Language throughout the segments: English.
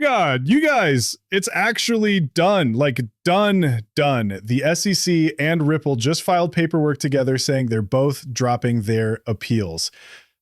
God, you guys, it's actually done. Like done. The SEC and Ripple just filed paperwork together saying they're both dropping their appeals.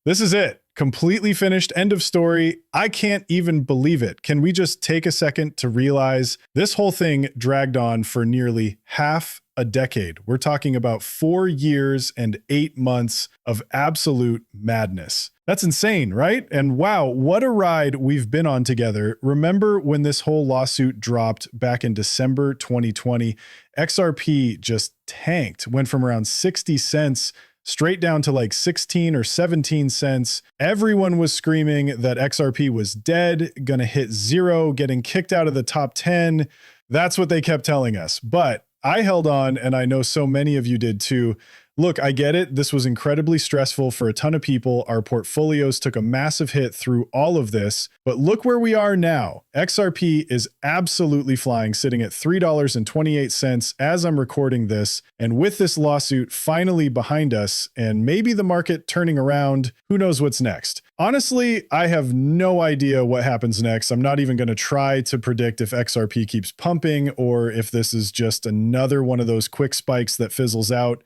This is it. Completely finished. End of story. I can't even believe it. Can we just take a second to realize this whole thing dragged on for nearly half a decade? We're talking about 4 years and 8 months of absolute madness. That's insane, right? And wow, what a ride we've been on together. Remember when this whole lawsuit dropped back in December 2020? XRP just tanked, went from around 60 cents straight down to like 16 or 17 cents. Everyone was screaming that XRP was dead, gonna hit zero, getting kicked out of the top 10. That's what they kept telling us. But I held on, and I know so many of you did too. Look, I get it. This was incredibly stressful for a ton of people. Our portfolios took a massive hit through all of this, but look where we are now. XRP is absolutely flying, sitting at $3.28 as I'm recording this. And with this lawsuit finally behind us and maybe the market turning around, who knows what's next? Honestly, I have no idea what happens next. I'm not even going to try to predict if XRP keeps pumping or if this is just another one of those quick spikes that fizzles out.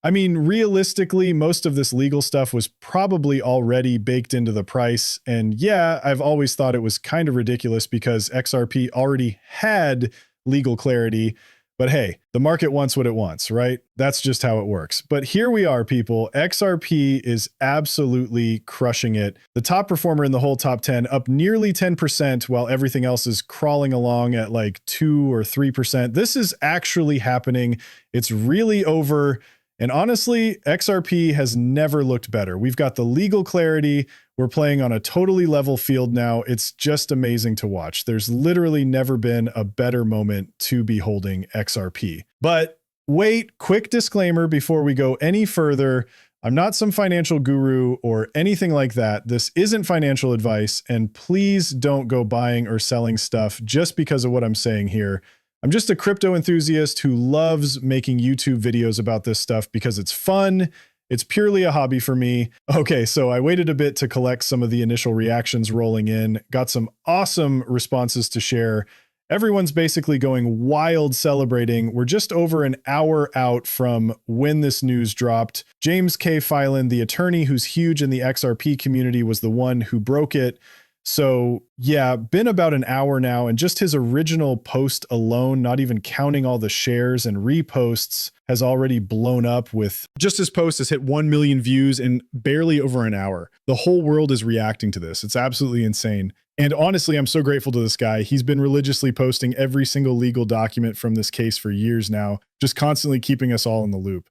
I mean, realistically, most of this legal stuff was probably already baked into the price. And yeah, I've always thought it was kind of ridiculous because XRP already had legal clarity. But hey, the market wants what it wants, right? That's just how it works. But here we are, people. XRP is absolutely crushing it. The top performer in the whole top 10, up nearly 10%, while everything else is crawling along at like 2 or 3%. This is actually happening. It's really over. And honestly, XRP has never looked better. We've got the legal clarity. We're playing on a totally level field now. It's just amazing to watch. There's literally never been a better moment to be holding XRP. But wait, quick disclaimer before we go any further. I'm not some financial guru or anything like that. This isn't financial advice, and please don't go buying or selling stuff just because of what I'm saying here. I'm just a crypto enthusiast who loves making YouTube videos about this stuff because it's fun. It's purely a hobby for me. Okay, so I waited a bit to collect some of the initial reactions rolling in, got some awesome responses to share. Everyone's basically going wild celebrating. We're just over an hour out from when this news dropped. James K. Filan, the attorney who's huge in the XRP community, was the one who broke it. So yeah, been about an hour now, and just his original post alone, not even counting all the shares and reposts, has already blown up with just his post has hit 1 million views in barely over an hour. The whole world is reacting to this. It's absolutely insane. And honestly, I'm so grateful to this guy. He's been religiously posting every single legal document from this case for years now, just constantly keeping us all in the loop.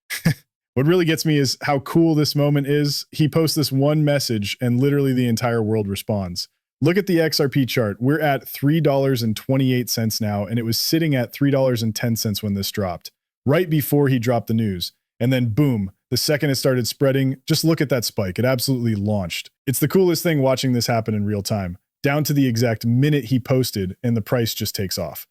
What really gets me is how cool this moment is. He posts this one message and literally the entire world responds. Look at the XRP chart. We're at $3.28 now, and it was sitting at $3.10 when this dropped, right before he dropped the news. And then boom, the second it started spreading, just look at that spike. It absolutely launched. It's the coolest thing watching this happen in real time, down to the exact minute he posted, and the price just takes off.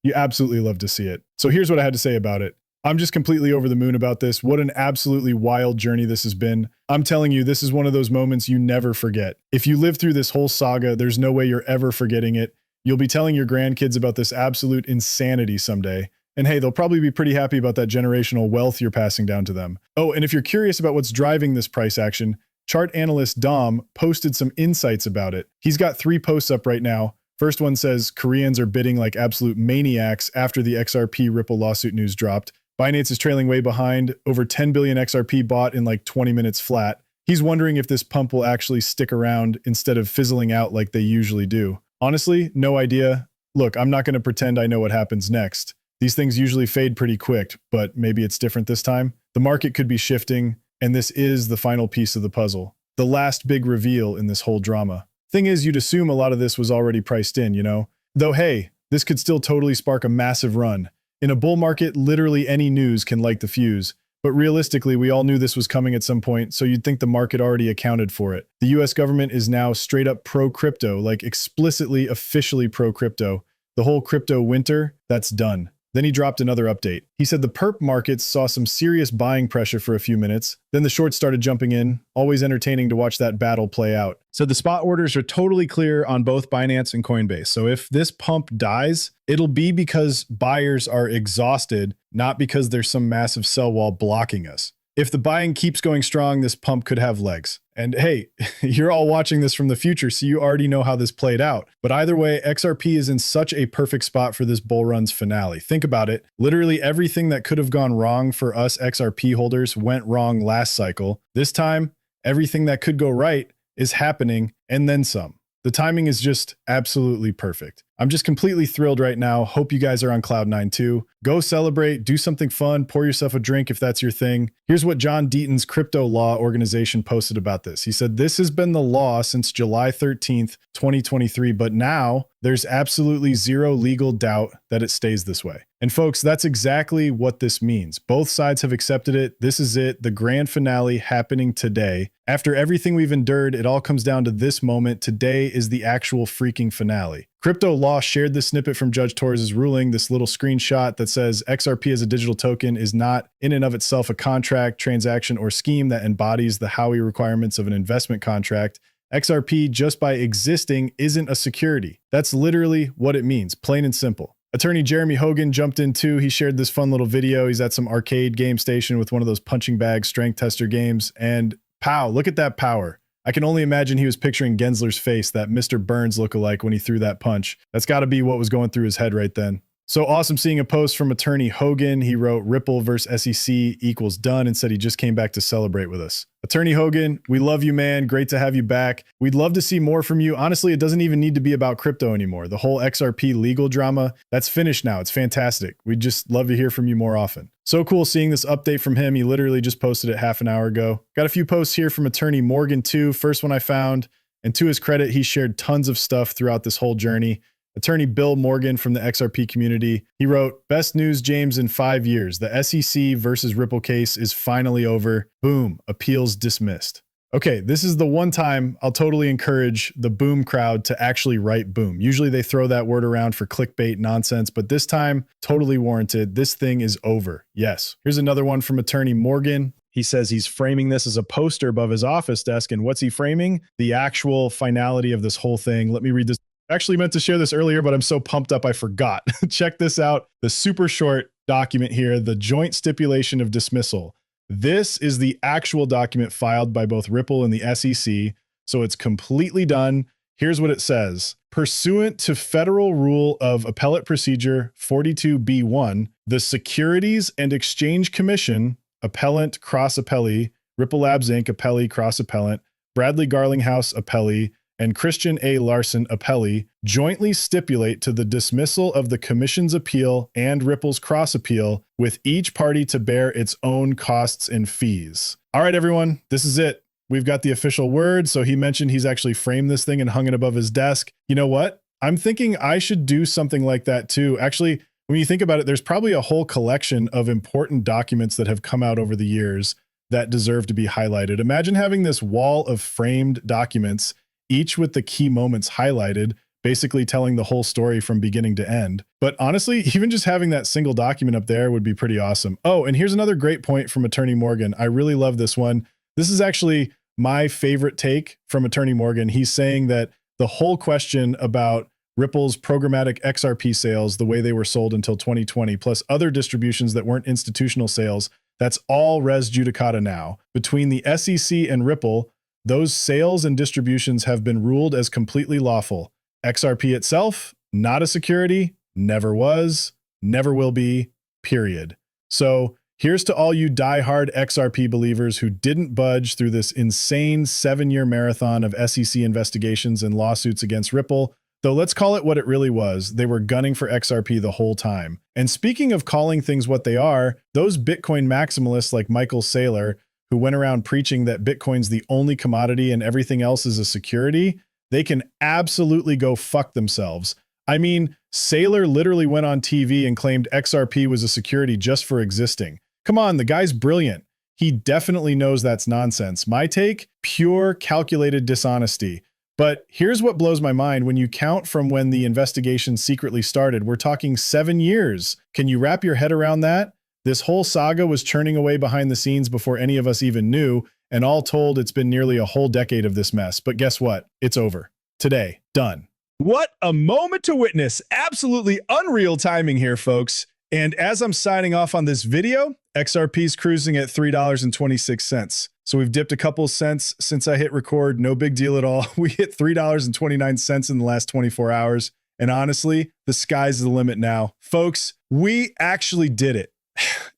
You absolutely love to see it. So here's what I had to say about it. I'm just completely over the moon about this. What an absolutely wild journey this has been. I'm telling you, this is one of those moments you never forget. If you live through this whole saga, there's no way you're ever forgetting it. You'll be telling your grandkids about this absolute insanity someday. And hey, they'll probably be pretty happy about that generational wealth you're passing down to them. Oh, and if you're curious about what's driving this price action, chart analyst Dom posted some insights about it. He's got 3 posts up right now. First one says Koreans are bidding like absolute maniacs after the XRP Ripple lawsuit news dropped. Binance is trailing way behind, over 10 billion XRP bought in like 20 minutes flat. He's wondering if this pump will actually stick around instead of fizzling out like they usually do. Honestly, no idea. Look, I'm not going to pretend I know what happens next. These things usually fade pretty quick, but maybe it's different this time. The market could be shifting, and this is the final piece of the puzzle. The last big reveal in this whole drama. Thing is, you'd assume a lot of this was already priced in, you know? Though hey, this could still totally spark a massive run. In a bull market, literally any news can light the fuse. But realistically, we all knew this was coming at some point, so you'd think the market already accounted for it. The US government is now straight up pro-crypto, like explicitly, officially pro-crypto. The whole crypto winter, that's done. Then he dropped another update. He said the perp markets saw some serious buying pressure for a few minutes. Then the shorts started jumping in. Always entertaining to watch that battle play out. So the spot orders are totally clear on both Binance and Coinbase. So if this pump dies, it'll be because buyers are exhausted, not because there's some massive sell wall blocking us. If the buying keeps going strong, this pump could have legs. And hey, you're all watching this from the future, so you already know how this played out. But either way, XRP is in such a perfect spot for this bull run's finale. Think about it. Literally everything that could have gone wrong for us XRP holders went wrong last cycle. This time, everything that could go right is happening, and then some. The timing is just absolutely perfect. I'm just completely thrilled right now. Hope you guys are on Cloud9 too. Go celebrate, do something fun, pour yourself a drink if that's your thing. Here's what John Deaton's crypto law organization posted about this. He said, this has been the law since July 13th, 2023, but now there's absolutely zero legal doubt that it stays this way. And folks, that's exactly what this means. Both sides have accepted it. This is it, the grand finale happening today. After everything we've endured, it all comes down to this moment. Today is the actual freaking finale. Crypto Law shared this snippet from Judge Torres' ruling, this little screenshot that says XRP as a digital token is not in and of itself a contract, transaction, or scheme that embodies the Howey requirements of an investment contract. XRP, just by existing, isn't a security. That's literally what it means, plain and simple. Attorney Jeremy Hogan jumped in too. He shared this fun little video. He's at some arcade game station with one of those punching bag strength tester games, and pow, look at that power. I can only imagine he was picturing Gensler's face, that Mr. Burns lookalike when he threw that punch. That's got to be what was going through his head right then. So awesome seeing a post from Attorney Hogan. He wrote Ripple versus SEC equals done and said he just came back to celebrate with us. Attorney Hogan, we love you, man. Great to have you back. We'd love to see more from you. Honestly, it doesn't even need to be about crypto anymore. The whole XRP legal drama, that's finished now. It's fantastic. We'd just love to hear from you more often. So cool seeing this update from him. He literally just posted it half an hour ago. Got a few posts here from Attorney Morgan too. First one I found, and to his credit, he shared tons of stuff throughout this whole journey. Attorney Bill Morgan from the XRP community. He wrote, best news, James, in 5 years. The SEC versus Ripple case is finally over. Boom, appeals dismissed. Okay, this is the one time I'll totally encourage the boom crowd to actually write boom. Usually they throw that word around for clickbait nonsense, but this time, totally warranted. This thing is over. Yes. Here's another one from Attorney Morgan. He says he's framing this as a poster above his office desk. And what's he framing? The actual finality of this whole thing. Let me read this. Actually meant to share this earlier, but I'm so pumped up I forgot. Check this out. The super short document here, the joint stipulation of dismissal. This is the actual document filed by both Ripple and the SEC. So it's completely done. Here's what it says. Pursuant to Federal Rule of Appellate Procedure 42B1, the Securities and Exchange Commission, appellant cross appellee, Ripple Labs Inc. appellee cross appellant, Bradley Garlinghouse appellee, and Christian A. Larson appellee jointly stipulate to the dismissal of the Commission's appeal and Ripple's cross appeal, with each party to bear its own costs and fees. All right, everyone, this is it. We've got the official word. So he mentioned he's actually framed this thing and hung it above his desk. You know what? I'm thinking I should do something like that too. Actually, when you think about it, there's probably a whole collection of important documents that have come out over the years that deserve to be highlighted. Imagine having this wall of framed documents, each with the key moments highlighted, basically telling the whole story from beginning to end. But honestly, even just having that single document up there would be pretty awesome. Oh, and here's another great point from Attorney Morgan. I really love this one. This is actually my favorite take from Attorney Morgan. He's saying that the whole question about Ripple's programmatic XRP sales, the way they were sold until 2020, plus other distributions that weren't institutional sales, that's all res judicata now. Between the SEC and Ripple, those sales and distributions have been ruled as completely lawful. XRP itself, not a security, never was, never will be, period. So here's to all you diehard XRP believers who didn't budge through this insane 7-year marathon of SEC investigations and lawsuits against Ripple. Though let's call it what it really was. They were gunning for XRP the whole time. And speaking of calling things what they are, those Bitcoin maximalists like Michael Saylor, who went around preaching that Bitcoin's the only commodity and everything else is a security, they can absolutely go fuck themselves. I mean, Saylor literally went on TV and claimed XRP was a security just for existing. Come on, the guy's brilliant. He definitely knows that's nonsense. My take, pure calculated dishonesty. But here's what blows my mind. When you count from when the investigation secretly started, we're talking 7 years. Can you wrap your head around that? This whole saga was churning away behind the scenes before any of us even knew, and all told, it's been nearly a whole decade of this mess. But guess what? It's over. Today. Done. What a moment to witness. Absolutely unreal timing here, folks. And as I'm signing off on this video, XRP's cruising at $3.26. So we've dipped a couple cents since I hit record. No big deal at all. We hit $3.29 in the last 24 hours. And honestly, the sky's the limit now. Folks, we actually did it.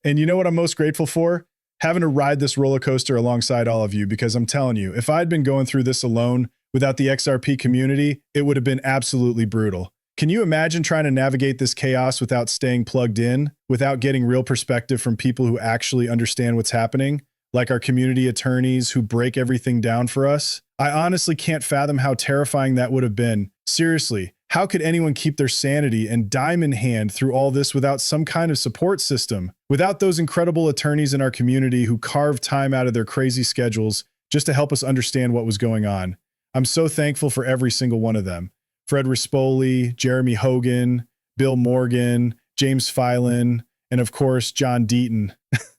And you know what I'm most grateful for? Having to ride this roller coaster alongside all of you, because I'm telling you, if I'd been going through this alone without the XRP community, it would have been absolutely brutal. Can you imagine trying to navigate this chaos without staying plugged in, without getting real perspective from people who actually understand what's happening, like our community attorneys who break everything down for us? I honestly can't fathom how terrifying that would have been. Seriously, how could anyone keep their sanity and dime in hand through all this without some kind of support system? Without those incredible attorneys in our community who carved time out of their crazy schedules just to help us understand what was going on. I'm so thankful for every single one of them. Fred Rispoli, Jeremy Hogan, Bill Morgan, James Filan, and of course, John Deaton.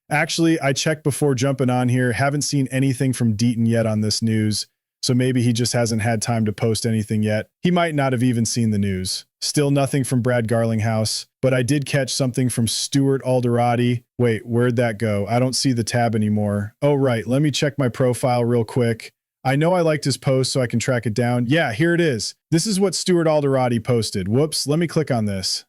Actually, I checked before jumping on here. Haven't seen anything from Deaton yet on this news. So maybe he just hasn't had time to post anything yet. He might not have even seen the news. Still nothing from Brad Garlinghouse, but I did catch something from Stuart Alderati. Wait, where'd that go? I don't see the tab anymore. Oh, right. Let me check my profile real quick. I know I liked his post, so I can track it down. Yeah, here it is. This is what Stuart Alderati posted. Whoops, let me click on this.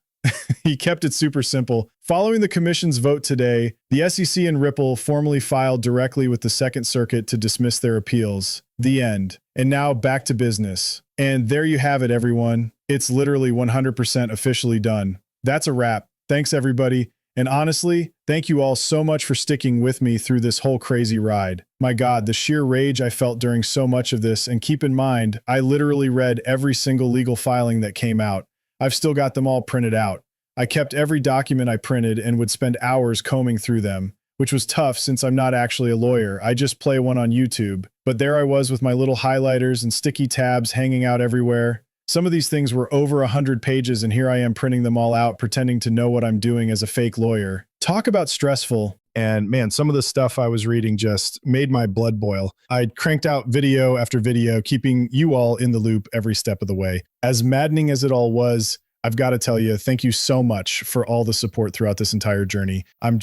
He kept it super simple. Following the commission's vote today, the SEC and Ripple formally filed directly with the Second Circuit to dismiss their appeals. The end. And now back to business. And there you have it, everyone. It's literally 100% officially done. That's a wrap. Thanks, everybody. And honestly, thank you all so much for sticking with me through this whole crazy ride. My God, the sheer rage I felt during so much of this. And keep in mind, I literally read every single legal filing that came out. I've still got them all printed out. I kept every document I printed and would spend hours combing through them, which was tough since I'm not actually a lawyer. I just play one on YouTube. But there I was with my little highlighters and sticky tabs hanging out everywhere. Some of these things were over 100 pages, and here I am printing them all out, pretending to know what I'm doing as a fake lawyer. Talk about stressful. And man, some of the stuff I was reading just made my blood boil. I cranked out video after video, keeping you all in the loop every step of the way. As maddening as it all was, I've got to tell you, thank you so much for all the support throughout this entire journey. I'm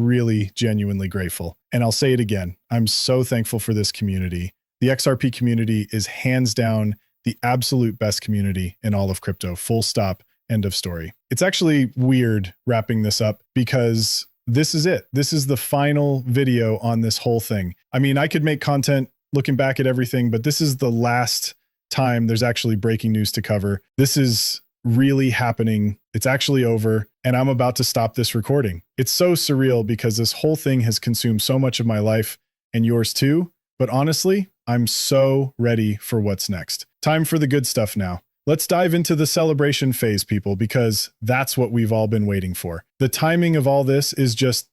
really genuinely grateful. And I'll say it again. I'm so thankful for this community. The XRP community is hands down the absolute best community in all of crypto. Full stop. End of story. It's actually weird wrapping this up because this is it. This is the final video on this whole thing. I mean, I could make content looking back at everything, but this is the last time there's actually breaking news to cover. This is really happening. It's actually over, and I'm about to stop this recording. It's so surreal because this whole thing has consumed so much of my life and yours too. But honestly, I'm so ready for what's next. Time for the good stuff now. Let's dive into the celebration phase, people, because that's what we've all been waiting for. The timing of all this is just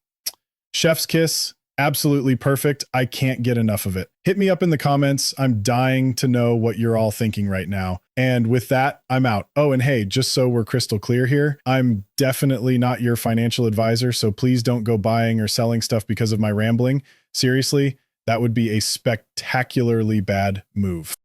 chef's kiss. Absolutely perfect. I can't get enough of it. Hit me up in the comments. I'm dying to know what you're all thinking right now. And with that, I'm out. Oh, and hey, just so we're crystal clear here, I'm definitely not your financial advisor, so please don't go buying or selling stuff because of my rambling. Seriously, that would be a spectacularly bad move.